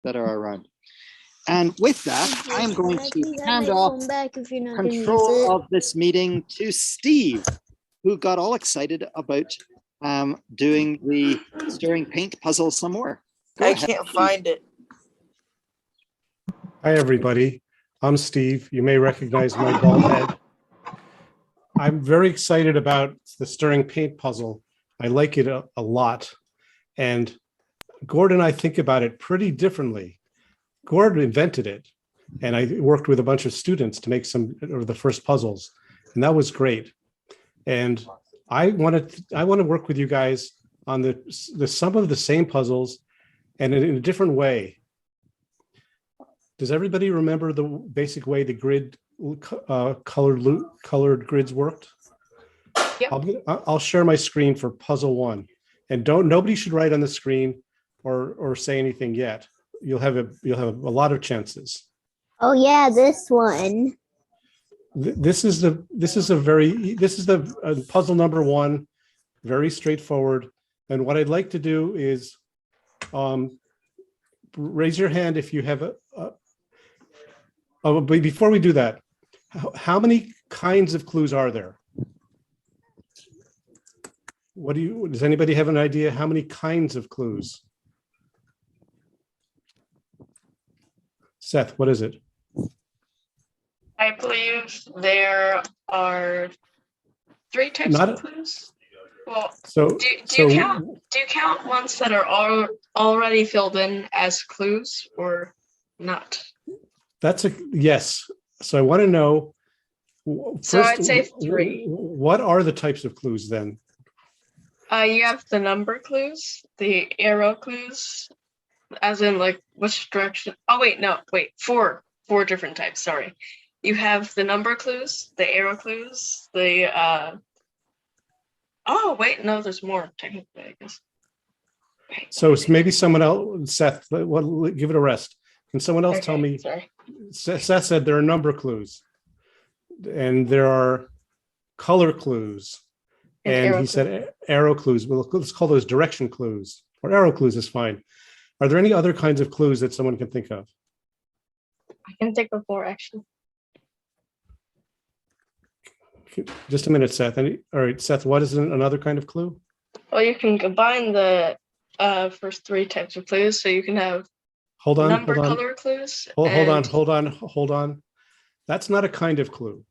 that are around. And with that, I am going to hand off control of this meeting to Steve, who got all excited about doing the stirring paint puzzle some more. I can't find it. Hi, everybody. I'm Steve. You may recognize my bald head. I'm very excited about the stirring paint puzzle. I like it a lot. And Gord and I think about it pretty differently. Gord invented it, and I worked with a bunch of students to make some of the first puzzles, and that was great. And I want to work with you guys on some of the same puzzles and in a different way. Does everybody remember the basic way the grid colored grids worked? Yep. I'll share my screen for puzzle 1, and nobody should write on the screen or say anything yet. You'll have a lot of chances. Oh yeah, this one. This is the puzzle number 1, very straightforward. And what I'd like to do is raise your hand if you have but before we do that, how many kinds of clues are there? Does anybody have an idea how many kinds of clues? Seth, what is it? I believe there are 3 types of clues. Well, do you count ones that are already filled in as clues or not? That's a yes. So I want to know. So I'd say 3. What are the types of clues then? You have the number clues, the arrow clues, as in like which direction. Oh wait, no, wait, 4 different types. Sorry, you have the number clues, the arrow clues, the. Oh wait, no, there's more technically, I guess. Okay. So maybe someone else, Seth. Give it a rest. Can someone else tell me? Sorry. Seth said there are number clues, and there are color clues, and he said arrow clues. Well, let's call those direction clues, or arrow clues is fine. Are there any other kinds of clues that someone can think of? I can think of 4 actually. Just a minute, Seth. All right, Seth, what is another kind of clue? Well, you can combine the first 3 types of clues, so you can have color clues. Hold on. That's not a kind of clue.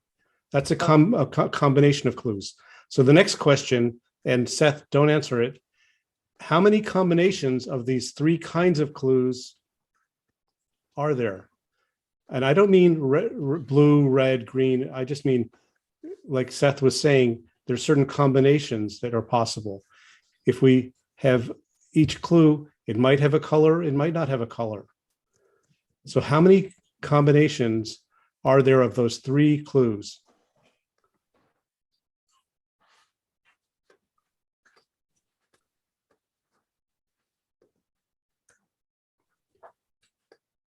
That's a combination of clues. So the next question, and Seth, don't answer it. How many combinations of these 3 kinds of clues are there? And I don't mean blue, red, green. I just mean, like Seth was saying, there's certain combinations that are possible. If we have each clue, it might have a color, it might not have a color. So how many combinations are there of those 3 clues?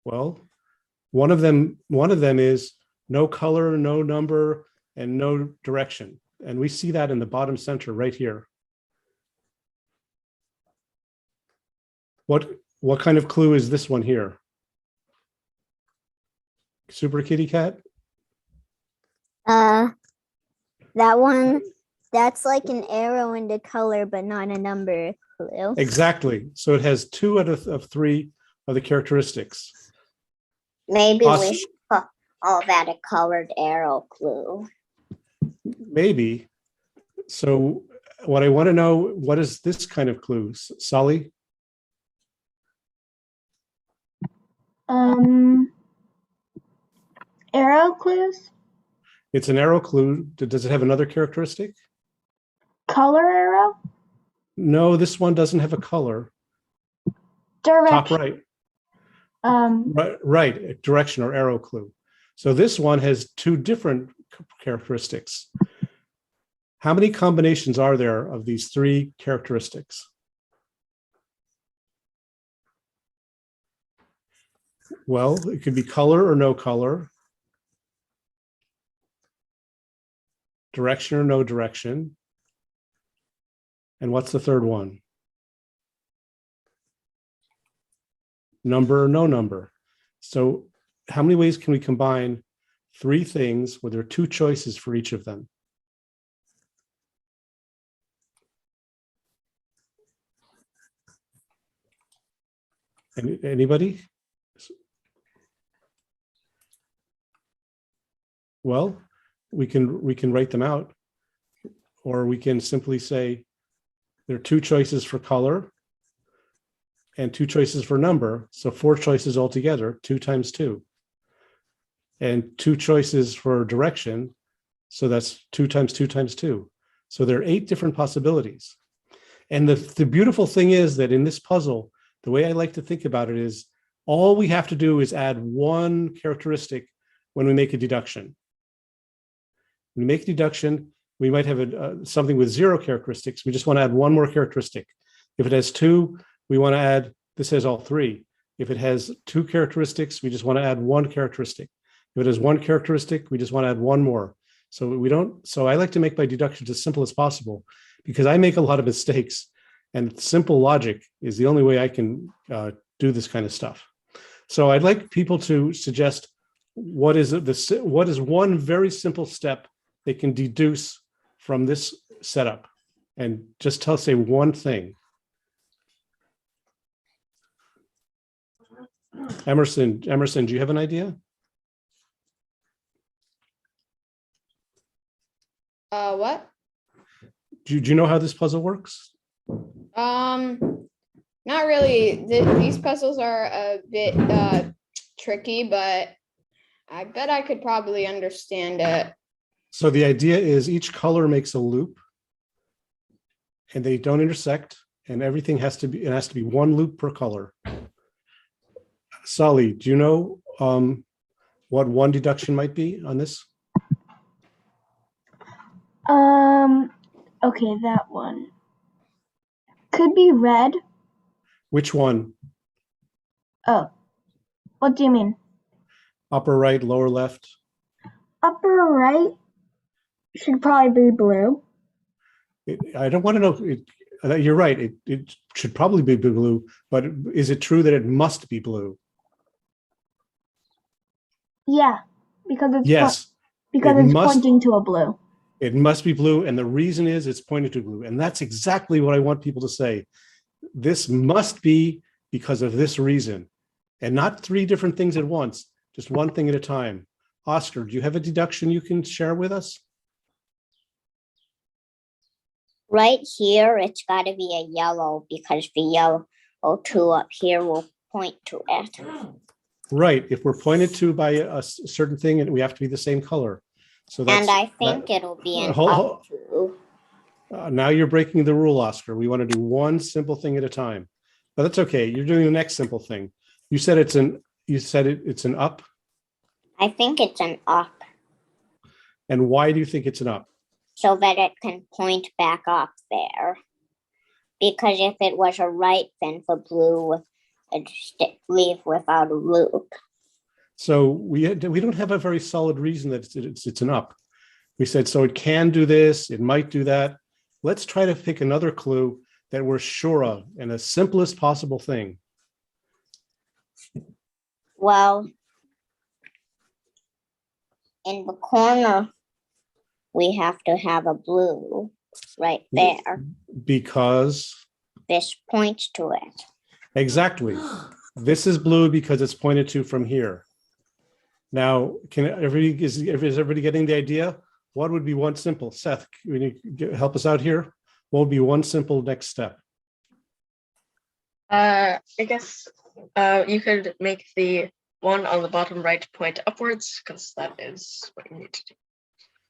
Well, one of them is no color, no number, and no direction. And we see that in the bottom center right here. What kind of clue is this one here? Super Kitty Cat? That one, that's like an arrow and a color, but not a number clue. Exactly. So it has 2 out of 3 of the characteristics. Maybe we should call that a colored arrow clue. Maybe. So what I want to know, what is this kind of clue? Solly? Arrow clues? It's an arrow clue. Does it have another characteristic? Color arrow? No, this one doesn't have a color. Direction. Top right. Right, direction or arrow clue. So this one has 2 different characteristics. How many combinations are there of these 3 characteristics? Well, it could be color or no color, direction or no direction. And what's the third one? number or no number. So how many ways can we combine three things where there are two choices for each of them? Anybody? Well, we can write them out, or we can simply say there are two choices for color and two choices for number. So 4 choices altogether, 2 times 2. And 2 choices for direction. So that's 2 times 2 times 2. So there are 8 different possibilities. And the beautiful thing is that in this puzzle, the way I like to think about it is all we have to do is add one characteristic when we make a deduction. When we make a deduction, we might have something with 0 characteristics. We just want to add one more characteristic. If it has 2, we want to add, this has all 3. If it has 2 characteristics, we just want to add 1 characteristic. If it has 1 characteristic, we just want to add 1 more. So I like to make my deductions as simple as possible because I make a lot of mistakes, and simple logic is the only way I can do this kind of stuff. So I'd like people to suggest what is one very simple step they can deduce from this setup, and just say one thing. Emerson, do you have an idea? What? Do you know how this puzzle works? Not really. These puzzles are a bit tricky, but I bet I could probably understand it. So the idea is each color makes a loop, and they don't intersect, and everything has to be one loop per color. Sully, do you know what one deduction might be on this? Okay, that one. Could be red. Which one? Oh, what do you mean? Upper right, lower left? Upper right should probably be blue. I don't want to know. You're right. It should probably be blue, but is it true that it must be blue? Yeah, because it's Yes. pointing to a blue. It must be blue, and the reason is it's pointed to blue, and that's exactly what I want people to say. This must be because of this reason, and not 3 different things at once, just one thing at a time. Oscar, do you have a deduction you can share with us? Right here, it's got to be a yellow because the yellow 2 up here will point to it. Right. If we're pointed to by a certain thing, and we have to be the same color. So that's, And I think it'll be an up 2. Now you're breaking the rule, Oscar. We want to do one simple thing at a time, but that's okay. You're doing the next simple thing. You said it's an up. I think it's an up. And why do you think it's an up? So that it can point back up there. Because if it was a right, then for blue, it'd leave without a loop. So we don't have a very solid reason that it's an up. We said, so it can do this, it might do that. Let's try to pick another clue that we're sure of, and the simplest possible thing. Well, in the corner, we have to have a blue right there. Because? This points to it. Exactly. This is blue because it's pointed to from here. Now, is everybody getting the idea? What would be one simple? Seth, can you help us out here? What would be one simple next step? I guess you could make the one on the bottom right point upwards, because that is what you need to do.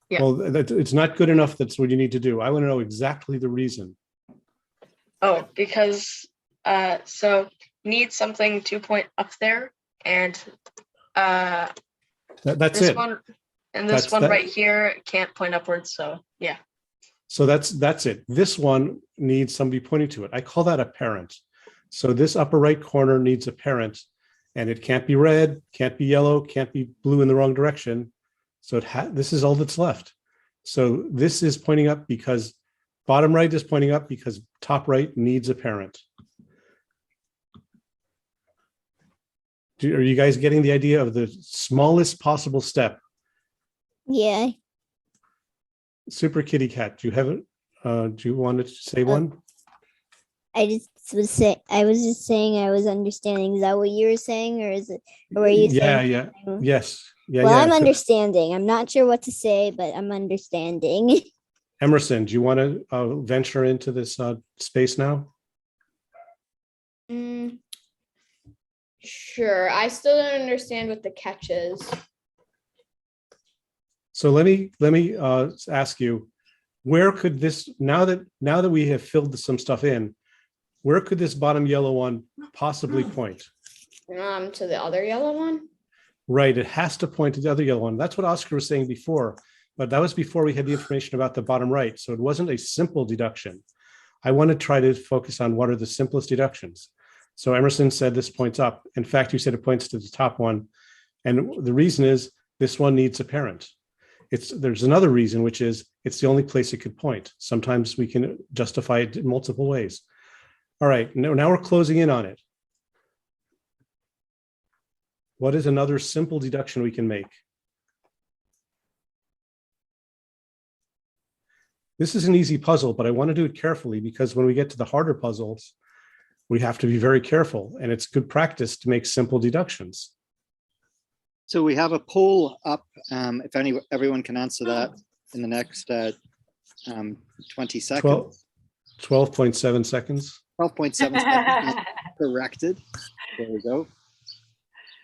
Yeah. Well, it's not good enough. That's what you need to do. I want to know exactly the reason. Oh, because so you need something to point up there, and that's this it. one and this one right here can't point upwards. So yeah. So that's it. This one needs somebody pointing to it. I call that a parent. So this upper right corner needs a parent, and it can't be red, can't be yellow, can't be blue in the wrong direction. So this is all that's left. So this is pointing up because bottom right is pointing up because top right needs a parent. Are you guys getting the idea of the smallest possible step? Yeah. Super Kitty Cat, do you have it? Do you want to say one? I was just saying I was understanding. Is that what you were saying, or is it? Or were you saying? Yeah. Yes. Yeah. Well, yeah. I'm understanding. I'm not sure what to say, but I'm understanding. Emerson, do you want to venture into this space now? Sure. I still don't understand what the catch is. So let me ask you, where could this, now that we have filled some stuff in, where could this bottom yellow one possibly point? To the other yellow one? Right, it has to point to the other yellow one. That's what Oscar was saying before, but that was before we had the information about the bottom right. So it wasn't a simple deduction. I want to try to focus on what are the simplest deductions. So Emerson said this points up. In fact, you said it points to the top one. And the reason is this one needs a parent. There's another reason, which is it's the only place it could point. Sometimes we can justify it in multiple ways. All right, now we're closing in on it. What is another simple deduction we can make? This is an easy puzzle, but I want to do it carefully because when we get to the harder puzzles, we have to be very careful, and it's good practice to make simple deductions. So we have a poll up. If everyone can answer that in the next 20 seconds. 12.7 seconds. 12.7 seconds. Corrected. There we go.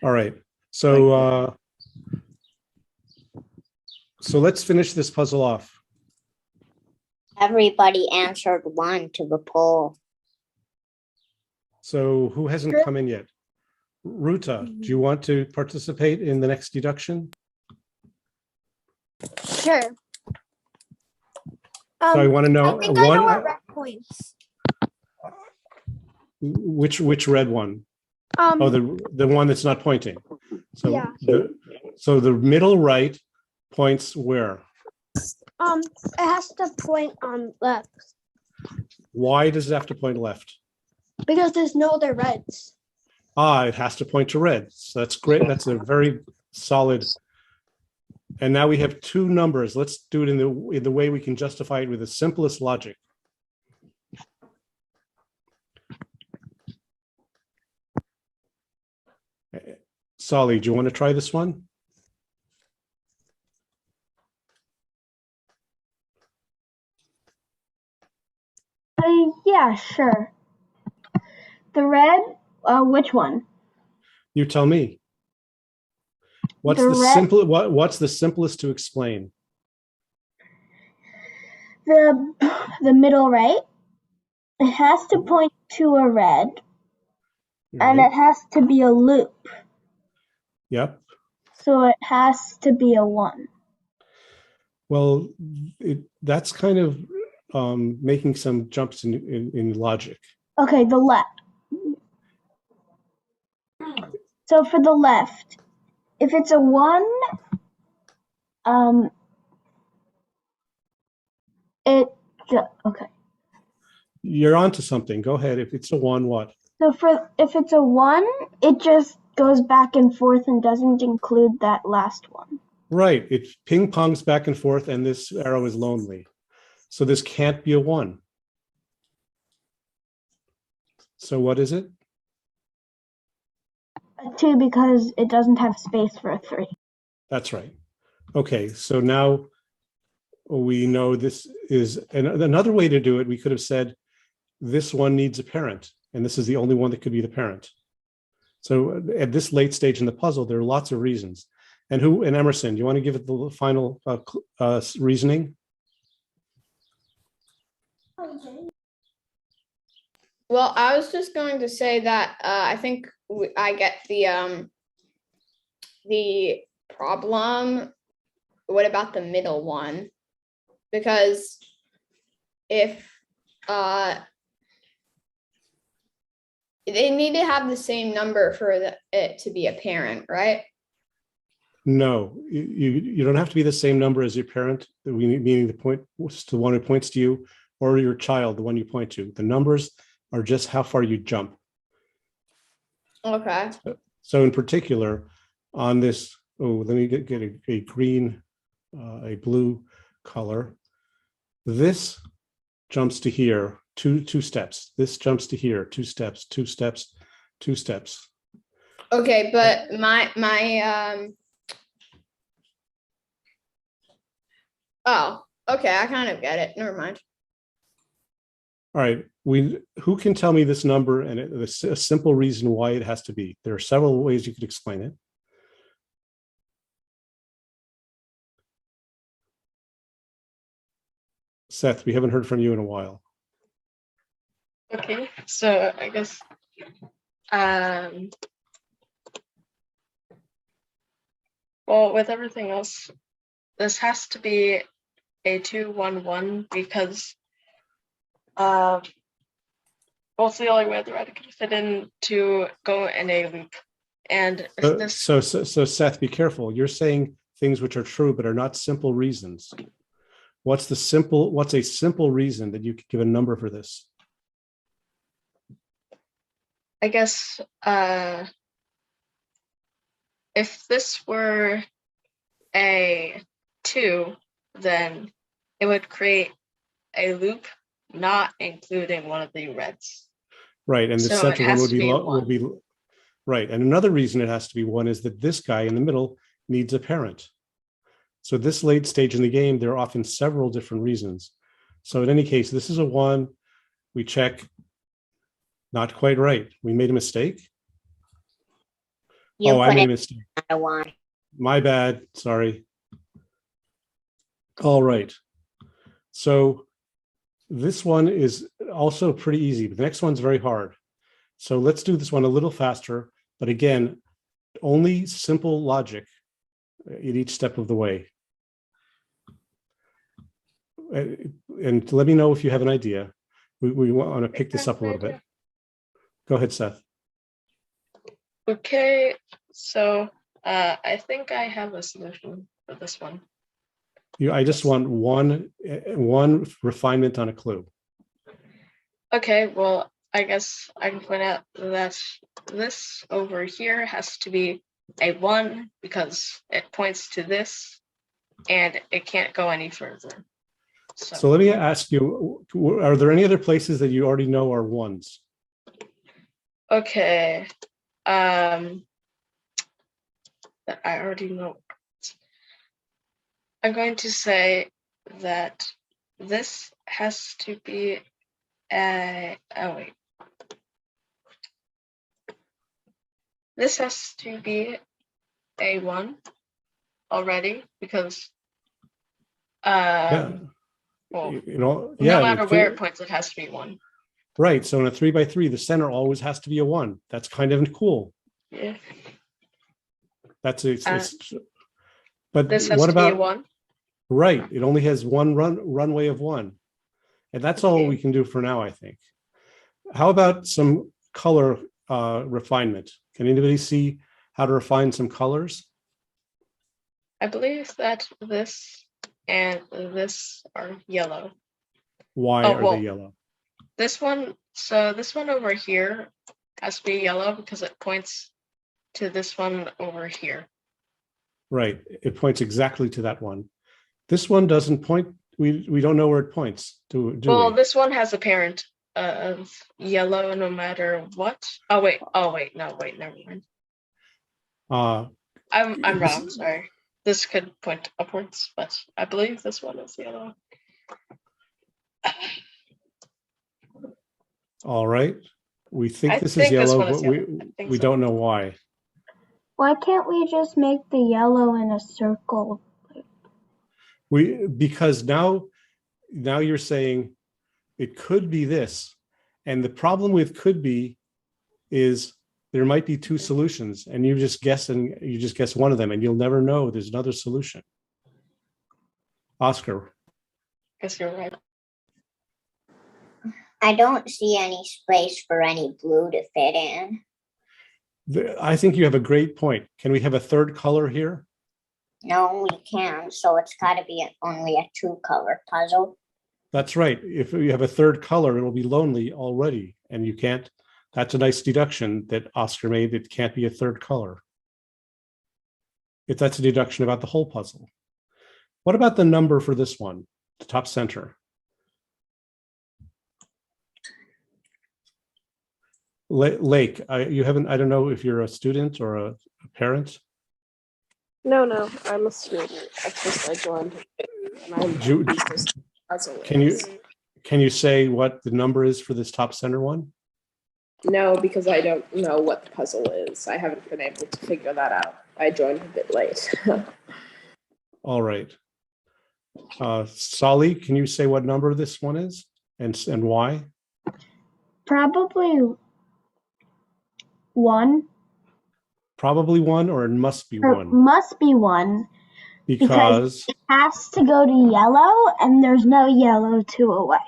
All right. So so let's finish this puzzle off. Everybody answered 1 to the poll. So who hasn't come in yet? Ruta, do you want to participate in the next deduction? Sure. So I want to know I think I know what red points. Which red one? Oh, the one that's not pointing. So Yeah. So the middle right points where? It has to point on left Why does it have to point left? because there's no other reds. It has to point to red. So that's great. That's a very solid. And now we have 2 numbers. Let's do it in the way we can justify it with the simplest logic. Solly, do you want to try this one? Yeah, sure. The red, which one? You tell me. What's what's the simplest to explain? The middle right. It has to point to a red, and Right. it has to be a loop. Yep. So it has to be a 1. Well, that's kind of making some jumps in logic. Okay, the left. So for the left, if it's a 1, okay. You're onto something. Go ahead. If it's a 1, what? So if it's a 1, it just goes back and forth and doesn't include that last one. Right. It ping pongs back and forth, and this arrow is lonely. So this can't be a 1. So what is it? A 2 because it doesn't have space for a 3. That's right. Okay. So now we know this is another way to do it. We could have said this one needs a parent, and this is the only one that could be the parent. So at this late stage in the puzzle, there are lots of reasons. And Emerson, do you want to give it the final reasoning? Well, I was just going to say that I think I get the problem. What about the middle one? Because if they need to have the same number for it to be a parent, right? No, you don't have to be the same number as your parent, meaning the one who points to you, or your child, the one you point to. The numbers are just how far you jump. Okay. So in particular, on this, let me get a green, a blue color. This jumps to here, two steps. This jumps to here, 2 steps, 2 steps, 2 steps. Okay, but my oh, okay, I kind of get it. Never mind. All right, who can tell me this number and a simple reason why it has to be? There are several ways you could explain it. Seth, we haven't heard from you in a while. Okay, so I guess well, with everything else, this has to be a 2, 1, 1 because well, it's the only way the red can fit in to go in a loop. And so Seth, be careful. You're saying things which are true but are not simple reasons. What's a simple reason that you could give a number for this? I guess if this were a 2, then it would create a loop not including one of the reds. Right, and the So central one would be right. And another reason it has to be 1 is that this guy in the middle needs a parent. So this late stage in the game, there are often several different reasons. So in any case, this is a 1. We check. Not quite right. We made a mistake. I made a mistake. My bad. Sorry. All right. So this one is also pretty easy, but the next one's very hard. So let's do this one a little faster, but again, only simple logic at each step of the way. And let me know if you have an idea. We want to pick this up a little bit. Go ahead, Seth. Okay, so I think I have a solution for this one. I just want one refinement on a clue. Okay, well, I guess I can point out that this over here has to be a 1 because it points to this and it can't go any further. So let me ask you, are there any other places that you already know are 1s? Okay, that I already know. I'm going to say that this has to be this has to be a 1 already because well, no matter where it points, it has to be 1. Right. So in a 3x3, the center always has to be a 1. That's kind of cool. Yeah. That's it. But this has what to about be a 1? Right. It only has one runway of 1. And that's all we can do for now, I think. How about some color refinement? Can anybody see how to refine some colors? I believe that this and this are yellow. Why are they yellow? This one, so this one over here has to be yellow because it points to this one over here. Right. It points exactly to that one. This one doesn't point. We don't know where it points. Do we? This one has a parent of yellow no matter what. Oh wait, never mind. I'm wrong, sorry. This could point upwards, but I believe this one is yellow. All right. We think this is yellow, but we don't know why. Why can't we just make the yellow in a circle? Because now you're saying it could be this. And the problem with could be is there might be 2 solutions and you just guess one of them and you'll never know there's another solution. Oscar. Guess you're right. I don't see any space for any blue to fit in. I think you have a great point. Can we have a third color here? No, we can't. So it's got to be only a 2-color puzzle. That's right. If you have a third color, it'll be lonely already, and you can't. That's a nice deduction that Oscar made. It can't be a third color. If that's a deduction about the whole puzzle. What about the number for this one, the top center? Lake, you haven't, I don't know if you're a student or a parent. No, I'm a student. It's just I joined. Can you say what the number is for this top center one? No, because I don't know what the puzzle is. I haven't been able to figure that out. I joined a bit late. All right. Solly, can you say what number this one is and why? Probably 1. Probably 1, or it must be Or 1? must be 1. Because it has to go to yellow, and there's no yellow 2 away.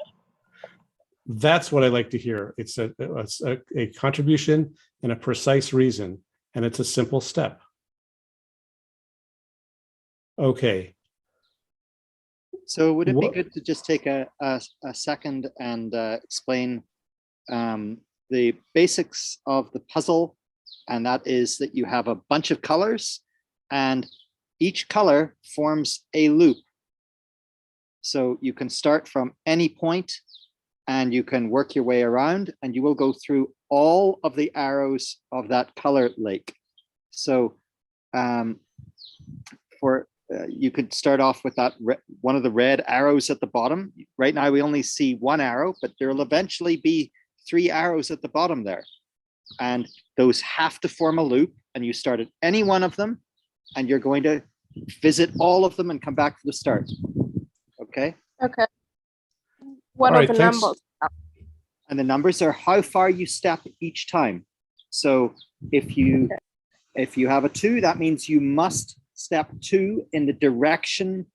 that's what I like to hear. It's a contribution and a precise reason, and it's a simple step. Okay. So would it be good to just take a second and explain the basics of the puzzle? And that is that you have a bunch of colors and each color forms a loop. So you can start from any point and you can work your way around, and you will go through all of the arrows of that color lake. So you could start off with that one of the red arrows at the bottom. Right now we only see 1 arrow, but there will eventually be 3 arrows at the bottom there. And those have to form a loop, and you start at any one of them, and you're going to visit all of them and come back to the start. Okay? Okay. What All are right, the thanks. numbers? And the numbers are how far you step each time. So if you have a 2, that means you must step 2 in the direction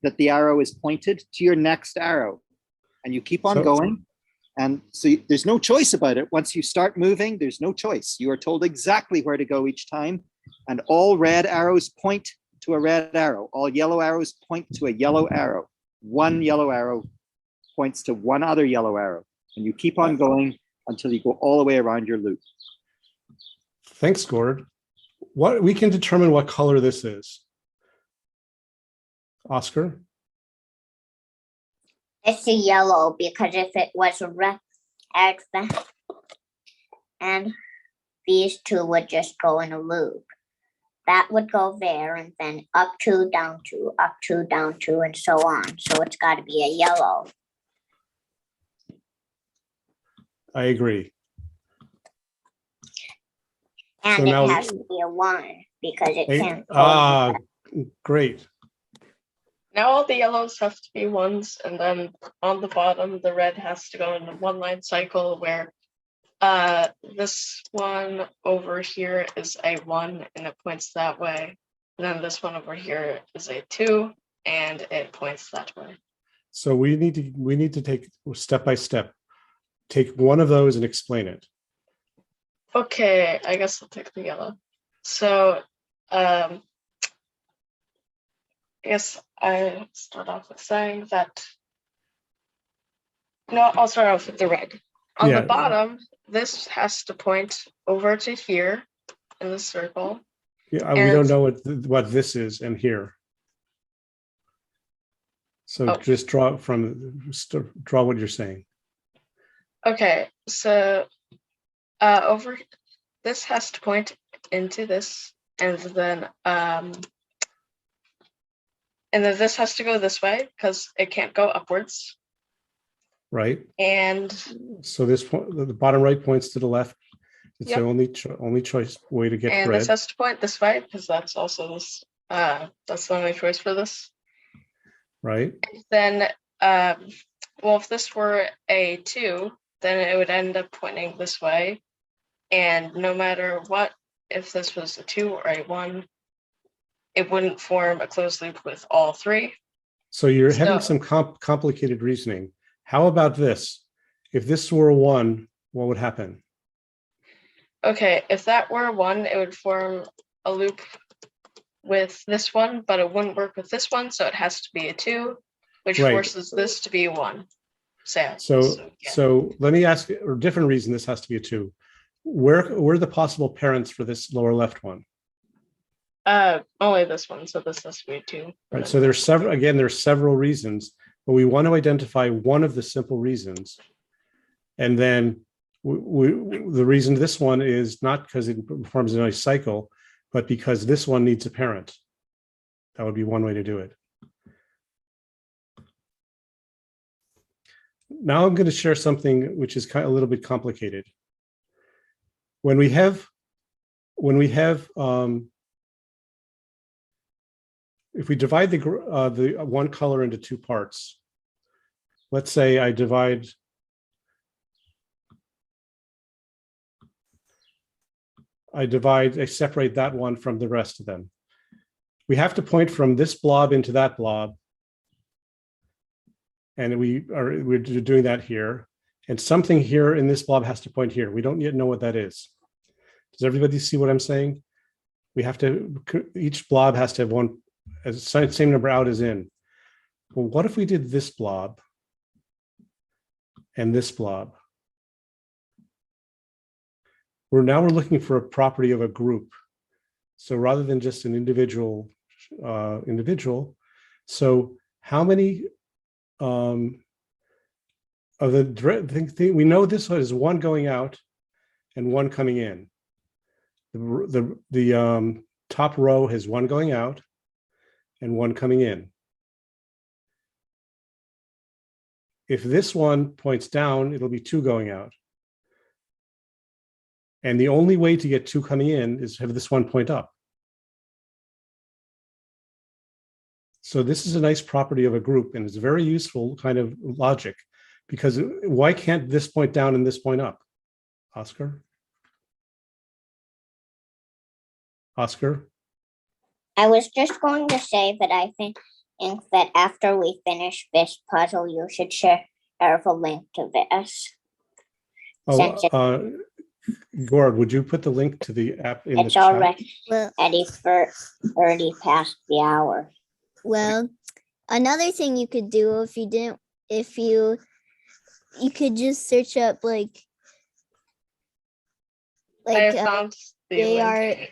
that the arrow is pointed to your next arrow. And you keep on going. And so there's no choice about it. Once you start moving, there's no choice. You are told exactly where to go each time. And all red arrows point to a red arrow. All yellow arrows point to a yellow arrow. One yellow arrow points to one other yellow arrow. And you keep on going until you go all the way around your loop. Thanks, Gord. We can determine what color this is. Oscar? It's a yellow, because if it was a red, and these 2 would just go in a loop. That would go there, and then up 2, down 2, up 2, down 2, and so on. So it's got to be a yellow. I agree. And So it now- has to be a 1, because it can't go. Great. Now all the yellows have to be 1s, and then on the bottom, the red has to go in a 1-line cycle where this one over here is a 1 and it points that way. And then this one over here is a 2 and it points that way. So we need to take step by step. Take one of those and explain it. Okay, I guess I'll take the yellow. So I guess I start off with saying that. No, I'll start off with the red. On the bottom, this has to point over to here in the circle. Yeah, we don't know what this is and here. So just draw what you're saying. Okay, so over this has to point into this, and then this has to go this way because it can't go upwards. Right. And so this point, the bottom right points to the left. It's Yep. the only choice way to get and red. this has to point this way because that's also this. That's the only choice for this. Right. And then, well, if this were a 2, then it would end up pointing this way. And no matter what, if this was a 2 or a 1, it wouldn't form a closed loop with all 3. So you're having some complicated reasoning. How about this? If this were a 1, what would happen? Okay, if that were a 1, it would form a loop with this one, but it wouldn't work with this one, so it has to be a 2, which forces this to be a 1. So let me ask a different reason this has to be a 2. where are the possible parents for this lower left one? Only this one, so this has to be 2. Right, so there's several reasons, but we want to identify one of the simple reasons. And then the reason this one is not because it performs a nice cycle, but because this one needs a parent. That would be one way to do it. Now I'm going to share something which is kind of a little bit complicated. When we have if we divide the one color into 2 parts, let's say I separate that one from the rest of them. We have to point from this blob into that blob. And we're doing that here. And something here in this blob has to point here. We don't yet know what that is. Does everybody see what I'm saying? We have to, each blob has to have one, same number out as in. Well, what if we did this blob and this blob? We're looking for a property of a group. So rather than just an individual, so how many of we know this one is one going out and one coming in. The top row has one going out and one coming in. If this one points down, it'll be 2 going out. And the only way to get 2 coming in is to have this one point up. So this is a nice property of a group, and it's a very useful kind of logic, because why can't this point down and this point up? Oscar? Oscar? I was just going to say that I think that after we finish this puzzle, you should share a link to this. Gord, would you put the link to the app in the It's chat? already already past the hour. Well, another thing you could do you could just search up I found the link.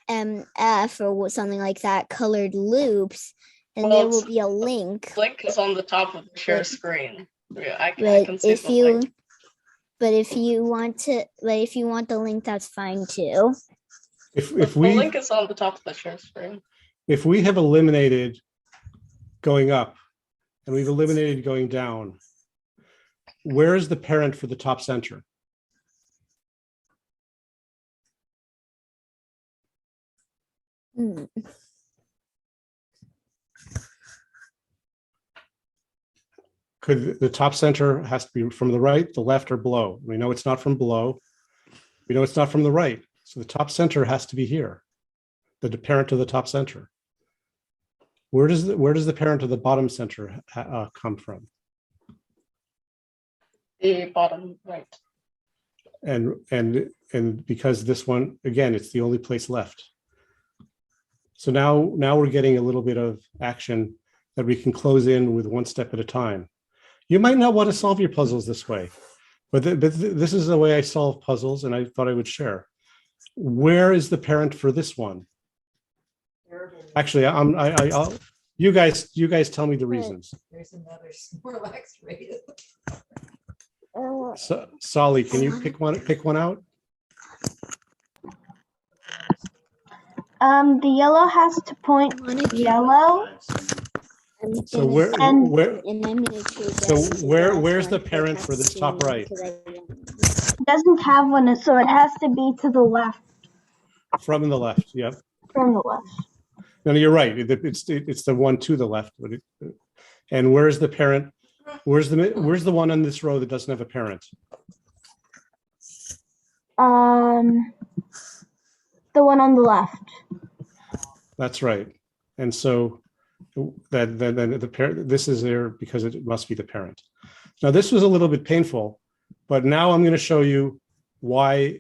ARMF or something like that, colored loops, and Well, there will be a link. Link is on the top of the share screen. Yeah, I But can see if the you link. if you want the link, that's fine too. If The we link is on the top of the share screen. if we have eliminated going up and we've eliminated going down, where is the parent for the top center? Could the top center has to be from the right, the left, or below? We know it's not from below. We know it's not from the right. So the top center has to be here, the parent of the top center. Where does the parent of the bottom center come from? The bottom right. And because this one, again, it's the only place left. So now we're getting a little bit of action that we can close in with one step at a time. You might not want to solve your puzzles this way, but this is the way I solve puzzles, and I thought I would share. Where is the parent for this one? Actually, I'll you guys tell me the reasons. There's another Snorlax rated. So, Solly, can you pick one out? The yellow has to point yellow. So where's the parent for this top right? It doesn't have one, so it has to be to the left. From the left, yep. From the left. No, you're right. It's the one to the left. And where's the parent? Where's the one on this row that doesn't have a parent? The one on the left. That's right. And so then the parent, this is there because it must be the parent. Now this was a little bit painful, but now I'm going to show you why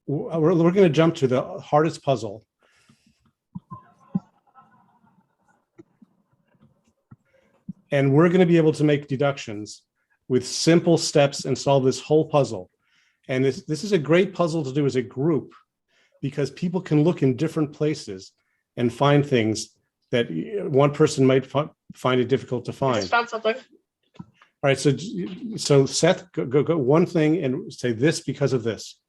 we're going to jump to the hardest puzzle. And we're going to be able to make deductions with simple steps and solve this whole puzzle. And this is a great puzzle to do as a group because people can look in different places and find things that one person might find it difficult to I find. just found something. All right, so Seth, go one thing and say this because of this.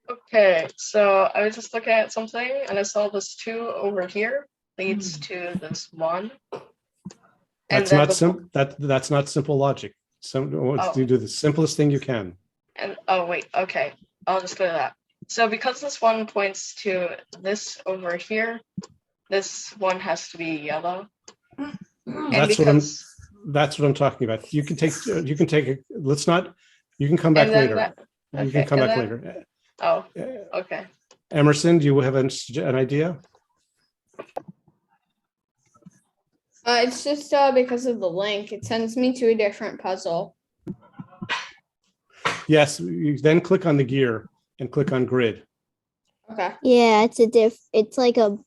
Okay, so I was just looking at something and I saw this 2 over here leads to this 1. That's not simple. That's not simple logic. So you do the simplest thing you can. And oh wait, okay, I'll just go to that. So because this 1 points to this over here, this 1 has to be yellow. That's what I'm talking about. You can take it. Let's not. You can come back later. You can come back later. Oh, okay. Emerson, do you have an idea? It's just because of the link. It sends me to a different puzzle. Yes, you then click on the gear and click on grid. Okay. Yeah, it's like a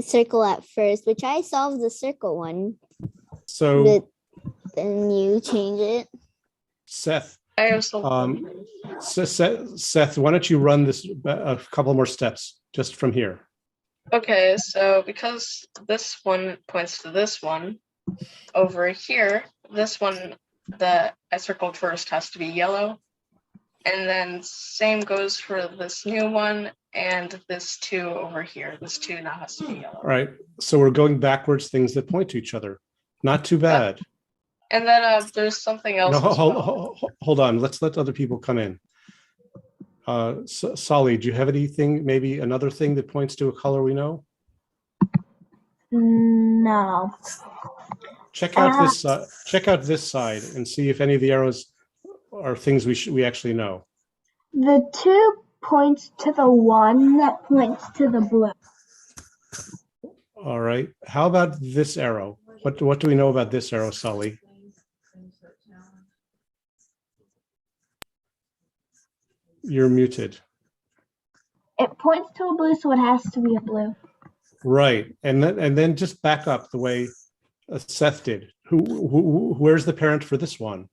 circle at first, which I solved the circle one. So then you change it. Seth. I also Seth, why don't you run this a couple more steps just from here? Okay, so because this 1 points to this 1, over here, this 1 that I circled first has to be yellow. And then same goes for this new 1 and this 2 over here. This 2 now has to be yellow. All right, so we're going backwards, things that point to each other. Not too bad. And then there's something else. Hold on. Let's let other people come in. Solly, do you have anything, maybe another thing that points to a color we know? No. Check out this side and see if any of the arrows are things we actually know. The 2 points to the 1 that points to the blue. All right. How about this arrow? What do we know about this arrow, Solly? You're muted. It points to a blue, so it has to be a blue. Right, and then just back up the way Seth did. Where's the parent for this one?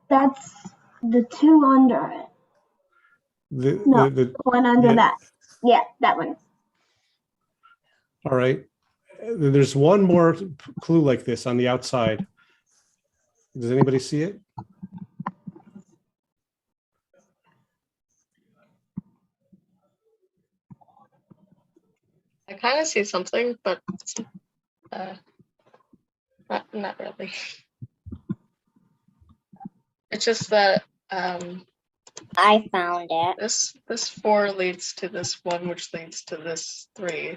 That's the 2 under it. The one under that. Yeah, that one. All right. There's one more clue like this on the outside. Does anybody see it? I kind of see something, but not really. It's just that I found it. This 4 leads to this 1, which leads to this 3,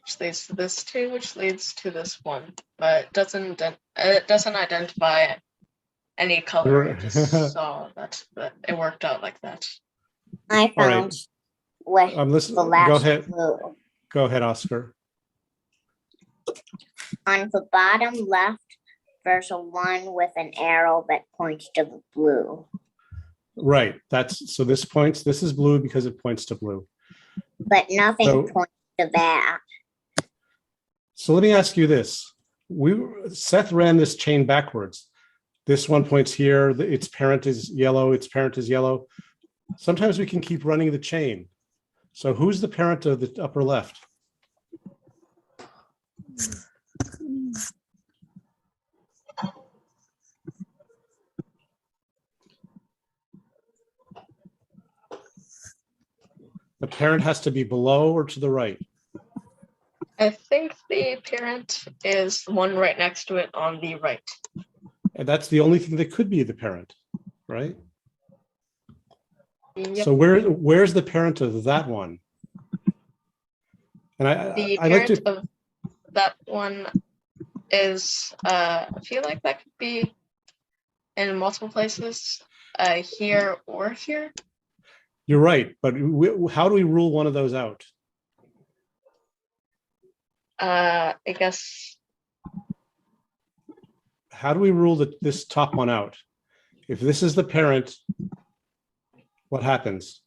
which leads to this 2, which leads to this 1, but it doesn't identify any color. I just saw that it worked out like that. I found I'm listening. the last Go ahead. clue. Go ahead, Oscar. On the bottom left, there's a 1 with an arrow that points to the blue. Right. So this is blue because it points to blue. But nothing points to that. So let me ask you this. Seth ran this chain backwards. This 1 points here, its parent is yellow, its parent is yellow. Sometimes we can keep running the chain. So who's the parent of the upper left? The parent has to be below or to the right? I think the parent is the one right next to it on the right. And that's the only thing that could be the parent, right? Yep. So where's the parent of that one? And the I parent like to, of that one is I feel like that could be in multiple places, here or here. You're right, but how do we rule one of those out? I guess. How do we rule this top one out? If this is the parent, what happens?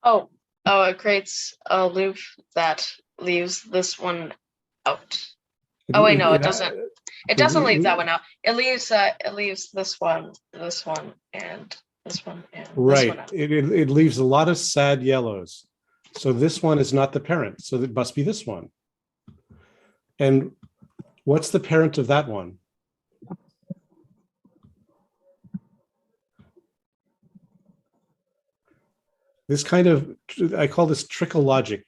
Oh, it creates a loop that leaves this one out. Oh wait, no, it doesn't. It doesn't leave that one out. It leaves this one, and this one, and this one Right. out. It leaves a lot of sad yellows. So this one is not the parent. So it must be this one. And what's the parent of that one? This kind of, I call this trickle logic.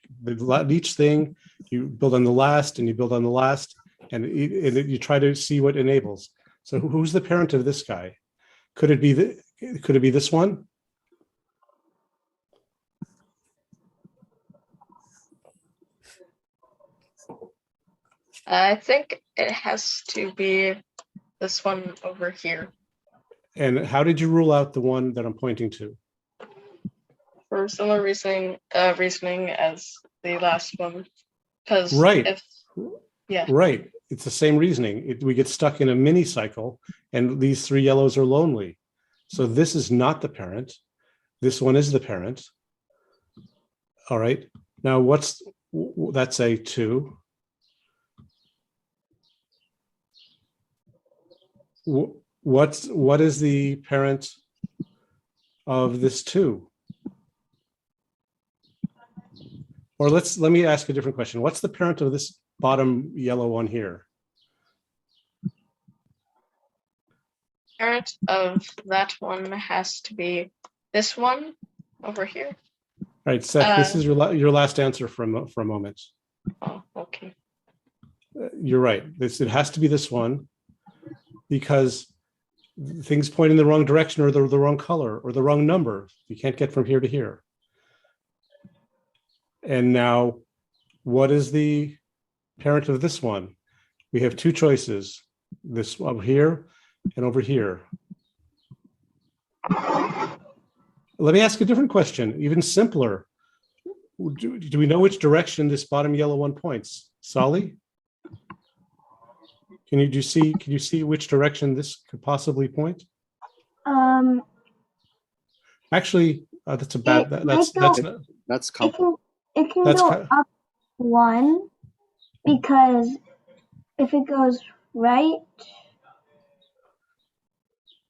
Each thing you build on the last and you build on the last, and you try to see what enables. So who's the parent of this guy? Could it be this one? I think it has to be this one over here. And how did you rule out the one that I'm pointing to? For similar reasoning as the last one. Because right. Yeah. Right. It's the same reasoning. We get stuck in a mini cycle and these three yellows are lonely. So this is not the parent. This one is the parent. All right. Now that's a 2. What is the parent of this 2? Or let me ask a different question. What's the parent of this bottom yellow one here? Parent of that one has to be this one over here. All right, Seth, this is your last answer for a moment. Oh, okay. You're right. It has to be this one because things point in the wrong direction or the wrong color or the wrong number. You can't get from here to here. And now, what is the parent of this one? We have 2 choices, this over here and over here. Let me ask a different question, even simpler. Do we know which direction this bottom yellow one points? Solly? Can you see which direction this could possibly point? Actually, that's a bad. That's complicated. It can go up 1 because if it goes right,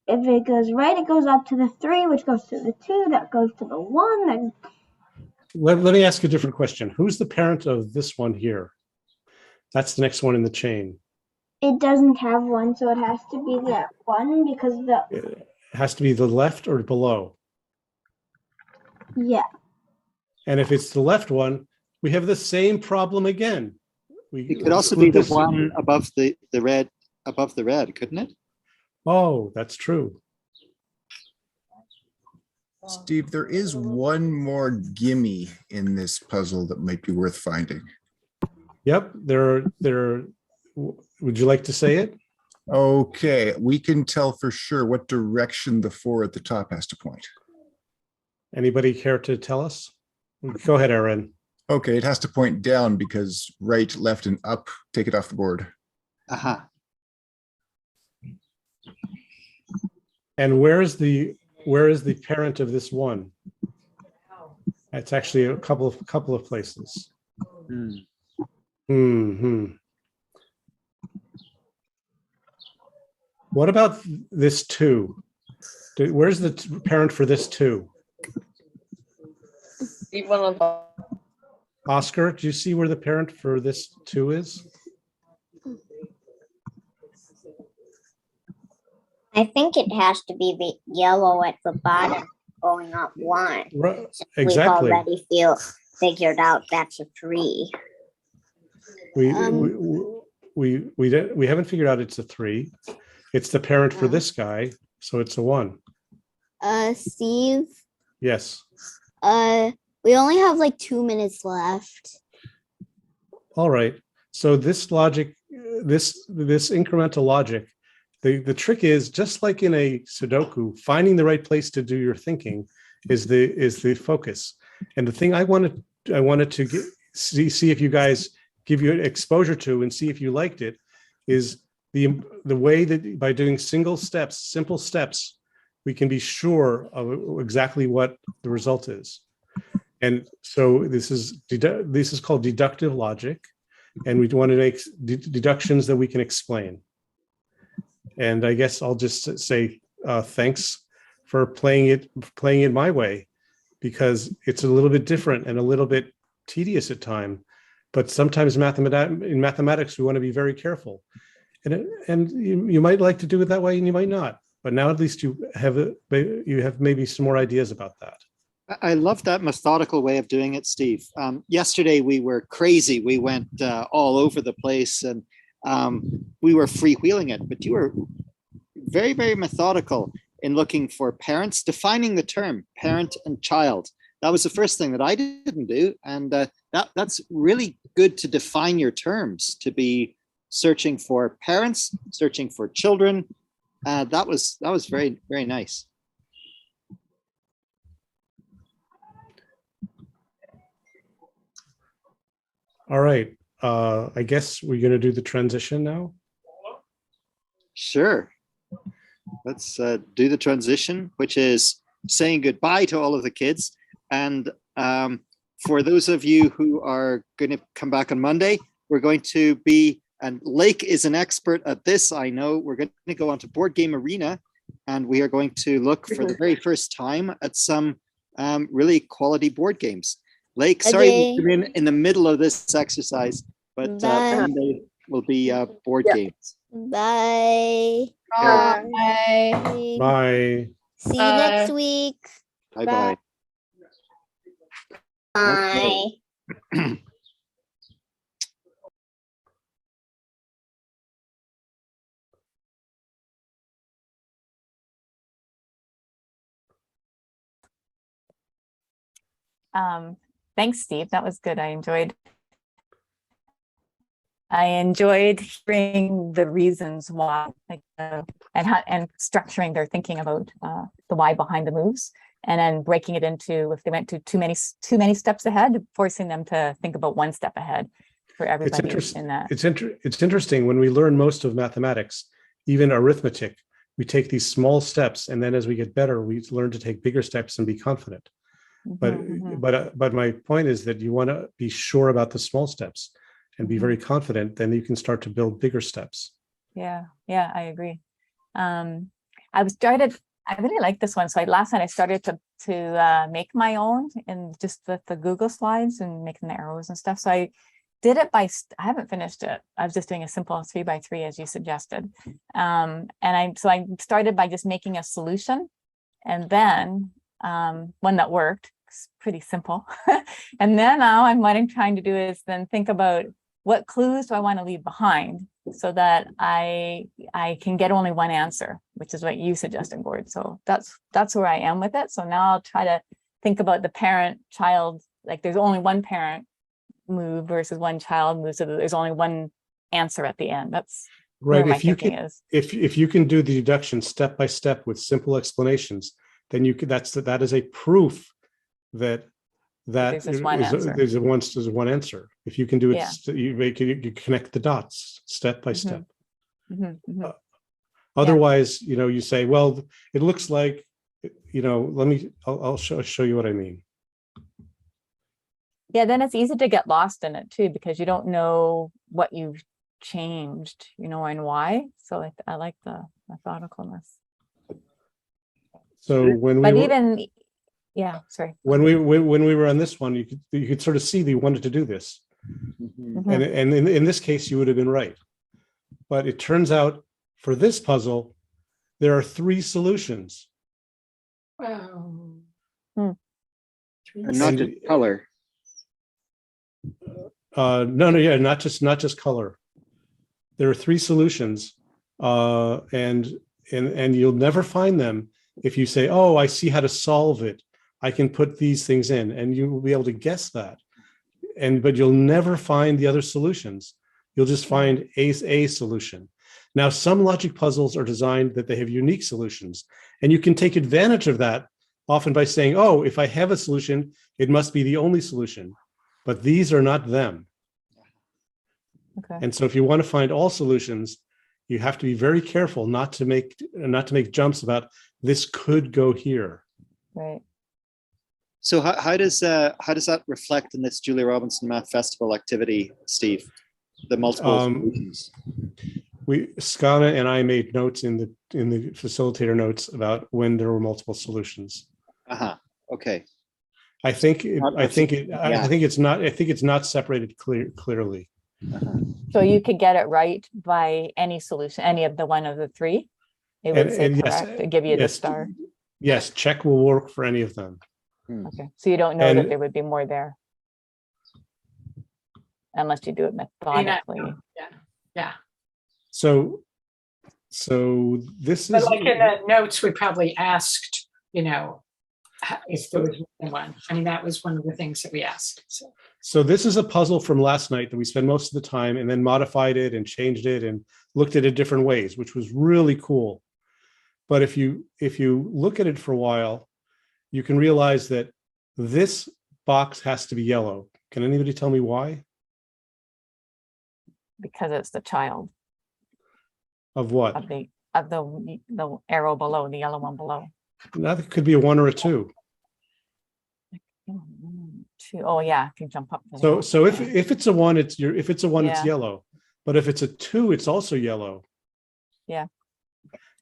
it goes up to the 3, which goes to the 2, that goes to the 1. Then let me ask a different question. Who's the parent of this one here? That's the next one in the chain. It doesn't have 1, so it has to be that 1 because it has to be the left or below. Yeah. And if it's the left one, we have the same problem again. It could also be the one above the red, couldn't it? Oh, that's true. Steve, there is one more gimme in this puzzle that might be worth finding. Yep, there. Would you like to say it? Okay, we can tell for sure what direction the 4 at the top has to point. Anybody care to tell us? Go ahead, Aaron. Okay, it has to point down because right, left, and up take it off the board. Aha. And where is the parent of this one? It's actually a couple of places. What about this 2? Where's the parent for this 2? Oscar, do you see where the parent for this 2 is? I think it has to be the yellow at the bottom going up 1. Right. Exactly. We've already figured out that's a 3. We haven't figured out it's a 3. It's the parent for this guy, so it's a 1. Steve? Yes. We only have like 2 minutes left. All right. So this logic, this incremental logic, the trick is just like in a Sudoku, finding the right place to do your thinking is the focus. And the thing I wanted to see if you guys give you exposure to and see if you liked it is the way that by doing simple steps, we can be sure of exactly what the result is. And so this is called deductive logic, and we want to make deductions that we can explain. And I guess I'll just say thanks for playing it my way, because it's a little bit different and a little bit tedious at time. But sometimes in mathematics, we want to be very careful. And you might like to do it that way and you might not. But now at least you have maybe some more ideas about that. I love that methodical way of doing it, Steve. Yesterday we were crazy. We went all over the place and we were freewheeling it, but you were very, very methodical in looking for parents, defining the term parent and child. That was the first thing that I didn't do. And that's really good to define your terms, to be searching for parents, searching for children. That was very, very nice. All right. I guess we're going to do the transition now. Sure. Let's do the transition, which is saying goodbye to all of the kids. And for those of you who are going to come back on Monday, we're going to be, and Lake is an expert at this, I know, we're going to go onto Board Game Arena, and we are going to look for the very first time at some really quality board games. Lake, sorry we came in the middle of this exercise, but Monday will be board games. Bye. Bye. Bye. See you next week. Bye-bye. Bye. Thanks, Steve. That was good. I enjoyed hearing the reasons why, like, and structuring their thinking about the why behind the moves, and then breaking it into, if they went to too many steps ahead, forcing them to think about one step ahead for everybody in that. It's interesting when we learn most of mathematics, even arithmetic, we take these small steps, and then as we get better, we learn to take bigger steps and be confident. But my point is that you want to be sure about the small steps and be very confident, then you can start to build bigger steps. Yeah, I agree. I really like this one. So last night I started to make my own, and just with the Google slides and making the arrows and stuff. So I did it I haven't finished it. I was just doing a simple 3x3 as you suggested. And I started by just making a solution, and then one that worked. It's pretty simple. And then now what I'm trying to do is then think about what clues do I want to leave behind so that I can get only one answer, which is what you suggested, Gord. So that's where I am with it. So now I'll try to think about the parent child, like there's only one parent move versus one child move, so that there's only one answer at the end. That's right. Where my thinking is. If you can do the deduction step by step with simple explanations, then you could, that is a proof that there's one answer. If you can do it, you connect the dots step by step. Otherwise, you say, well, it looks like, I'll show you what I mean. Yeah, then it's easy to get lost in it too, because you don't know what you've changed, and why. So I like the methodicalness. So when we were on this one, you could sort of see that you wanted to do this, and in this case you would have been right. But it turns out for this puzzle, there are 3 solutions. Wow. And not just color. Not just color. There are 3 solutions, and you'll never find them if you say, oh, I see how to solve it. I can put these things in, and you will be able to guess that. But you'll never find the other solutions. You'll just find a solution. Now, some logic puzzles are designed that they have unique solutions, and you can take advantage of that often by saying, oh, if I have a solution, it must be the only solution. But these are not them. Okay. And so if you want to find all solutions, you have to be very careful not to make jumps about this could go here. Right. So how does that reflect in this Julia Robinson Math Festival activity, Steve? The multiple solutions. Skana and I made notes in the facilitator notes about when there were multiple solutions. Okay. I think it's not separated clearly. So you could get it right by any solution, any of the one of the three. It would say correct to give you the star. Yes, check will work for any of them. Okay, so you don't know that there would be more there unless you do it methodically. Yeah. So this But is like in the notes, we probably asked, if there was one. I mean, that was one of the things that we asked. So this is a puzzle from last night that we spent most of the time and then modified it and changed it and looked at it different ways, which was really cool. But if you look at it for a while, you can realize that this box has to be yellow. Can anybody tell me why? Because it's the child. Of what? Of the arrow below, the yellow one below. Now it could be a 1 or a 2. Oh yeah, if you jump up. So if it's a 1, it's yellow. But if it's a 2, it's also yellow. Yeah.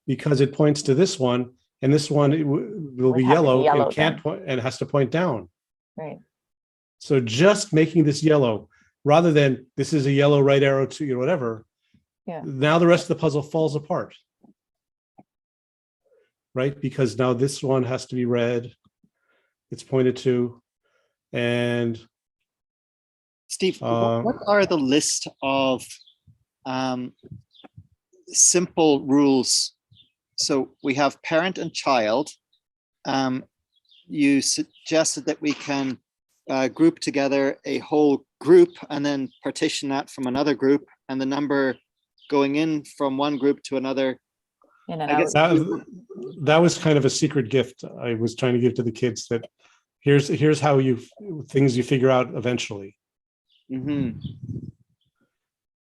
Because it points to this one, and this one will be yellow and can't point and has to point down. Right. So just making this yellow, rather than this is a yellow right arrow to whatever. Yeah. Now the rest of the puzzle falls apart. Right? Because now this one has to be red. It's pointed to. And Steve, what are the list of simple rules? So we have parent and child. You suggested that we can group together a whole group and then partition that from another group, and the number going in from one group to another. I guess that was kind of a secret gift I was trying to give to the kids, that here's how things you figure out eventually.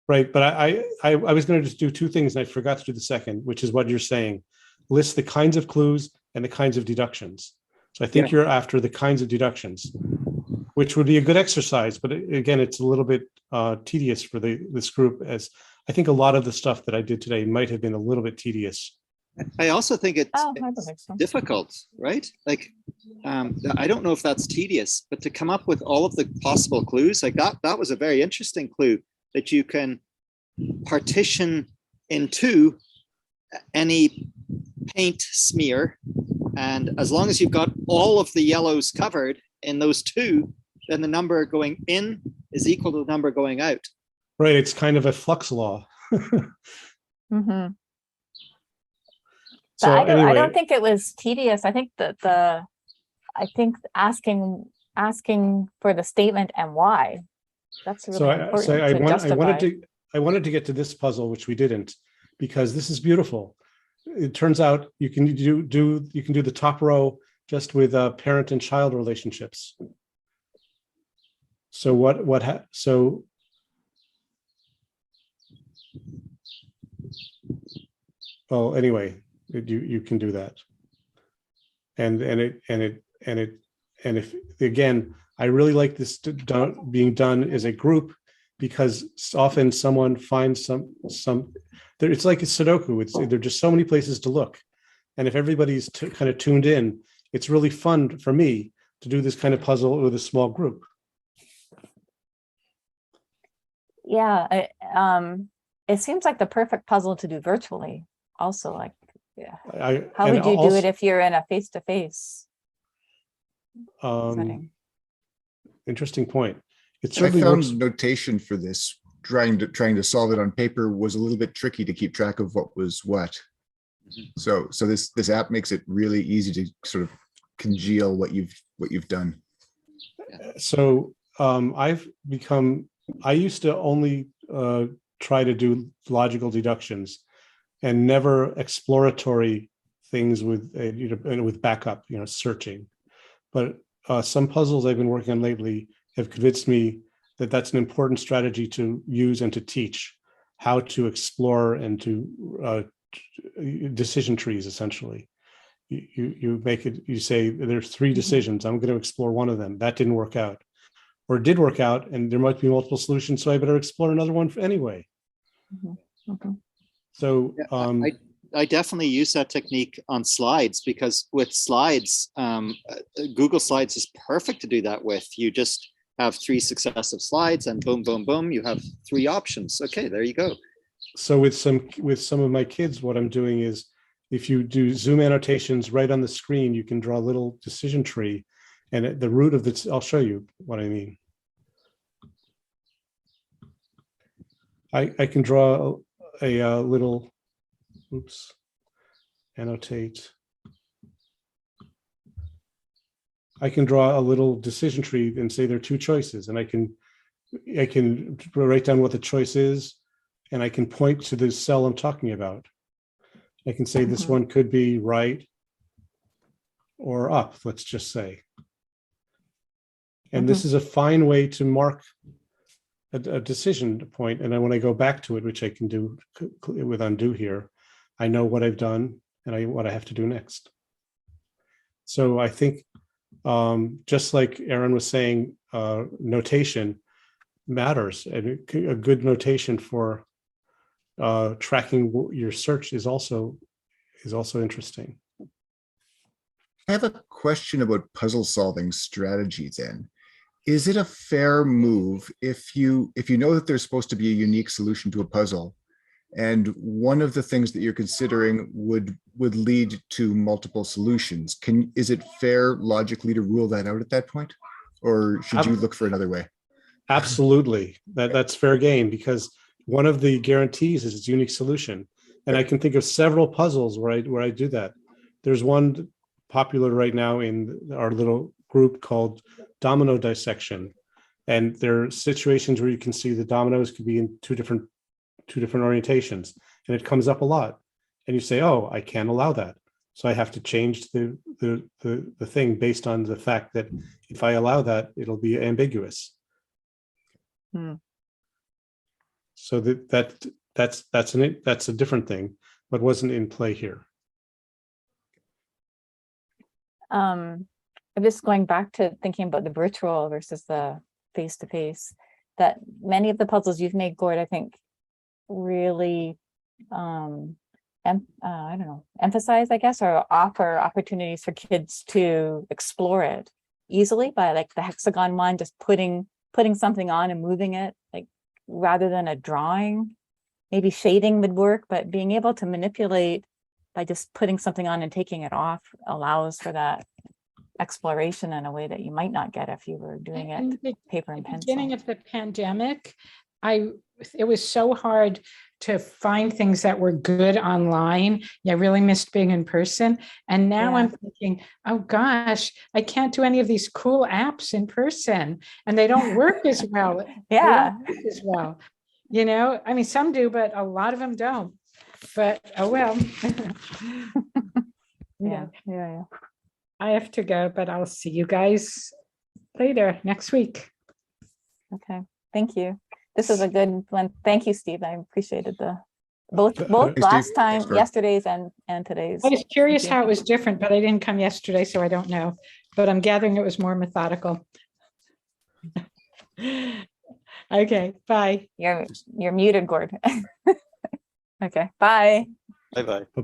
Right, but I was going to just do 2 things and I forgot to do the second, which is what you're saying. List the kinds of clues and the kinds of deductions. So I think you're after the kinds of deductions, which would be a good exercise. But again, it's a little bit tedious for this group, as I think a lot of the stuff that I did today might have been a little bit tedious. I also think it's difficult, right? Like, I don't know if that's tedious, but to come up with all of the possible clues, like that was a very interesting clue, that you can partition into any paint smear. And as long as you've got all of the yellows covered in those 2, then the number going in is equal to the number going out. Right, it's kind of a flux law. So anyway, I don't think it was tedious. I think that asking for the statement and why, that's really important. I wanted to get to this puzzle, which we didn't, because this is beautiful. It turns out you can do the top row just with parent and child relationships. So well, anyway, you can do that, and if again, I really like this being done as a group, because often someone finds some it's like a Sudoku. There are just so many places to look, and if everybody's kind of tuned in, it's really fun for me to do this kind of puzzle with a small group. Yeah, it seems like the perfect puzzle to do virtually. Also, like, how would you do it if you're in a face-to-face setting? Interesting point. I found notation for this. Trying to solve it on paper was a little bit tricky to keep track of what was what. So this app makes it really easy to sort of congeal what you've done. So I used to only try to do logical deductions and never exploratory things with backup, searching. But some puzzles I've been working on lately have convinced me that that's an important strategy to use and to teach, how to explore and to decision trees. Essentially, you say there's 3 decisions. I'm going to explore one of them. That didn't work out, or it did work out, and there might be multiple solutions. So I better explore another one anyway. So I definitely use that technique on slides, because with slides, Google Slides is perfect to do that with. You just have 3 successive slides and boom, boom, boom, you have 3 options. Okay, there you go. So with some of my kids, what I'm doing is, if you do zoom annotations right on the screen, you can draw a little decision tree, and at the root of the, I'll show you what I mean. I can draw a little, oops, annotate. I can draw a little decision tree and say there are 2 choices, and I can write down what the choice is, and I can point to the cell I'm talking about. I can say this one could be right or up, let's just say. And this is a fine way to mark a decision point. And then when I go back to it, which I can do with undo here, I know what I've done and what I have to do next. So I think just like Aaron was saying, notation matters, and a good notation for tracking your search is also interesting. I have a question about puzzle solving strategy then. Is it a fair move if you know that there's supposed to be a unique solution to a puzzle, and one of the things that you're considering would lead to multiple solutions? Is it fair logically to rule that out at that point, or should you look for another way? Absolutely, that's fair game, because one of the guarantees is its unique solution, and I can think of several puzzles where I do that. There's one popular right now in our little group called domino dissection, and there are situations where you can see the dominoes could be in two different orientations, and it comes up a lot, and you say, oh, I can't allow that, so I have to change the thing based on the fact that if I allow that, it'll be ambiguous. So that's a different thing, but wasn't in play here. I'm just going back to thinking about the virtual versus the face-to-face, that many of the puzzles you've made, Gord, I think really I don't know, emphasize, I guess, or offer opportunities for kids to explore it easily, by like the hexagon one, just putting something on and moving it, like rather than a drawing. Maybe shading would work, but being able to manipulate by just putting something on and taking it off allows for that exploration in a way that you might not get if you were doing it paper and pencil. Beginning of the pandemic, it was so hard to find things that were good online. I really missed being in person. And now I'm thinking, oh gosh, I can't do any of these cool apps in person, and they don't work as well. As well. You know, I mean, some do, but a lot of them don't. But oh well. Yeah. I have to go, but I'll see you guys later next week. Okay, thank you. This is a good one. Thank you, Steve. I appreciated both last time, yesterday's and today's. I was curious how it was different, but I didn't come yesterday, so I don't know. But I'm gathering it was more methodical. Okay, bye. You're muted, Gord. Okay, bye. Bye-bye. Bye-bye.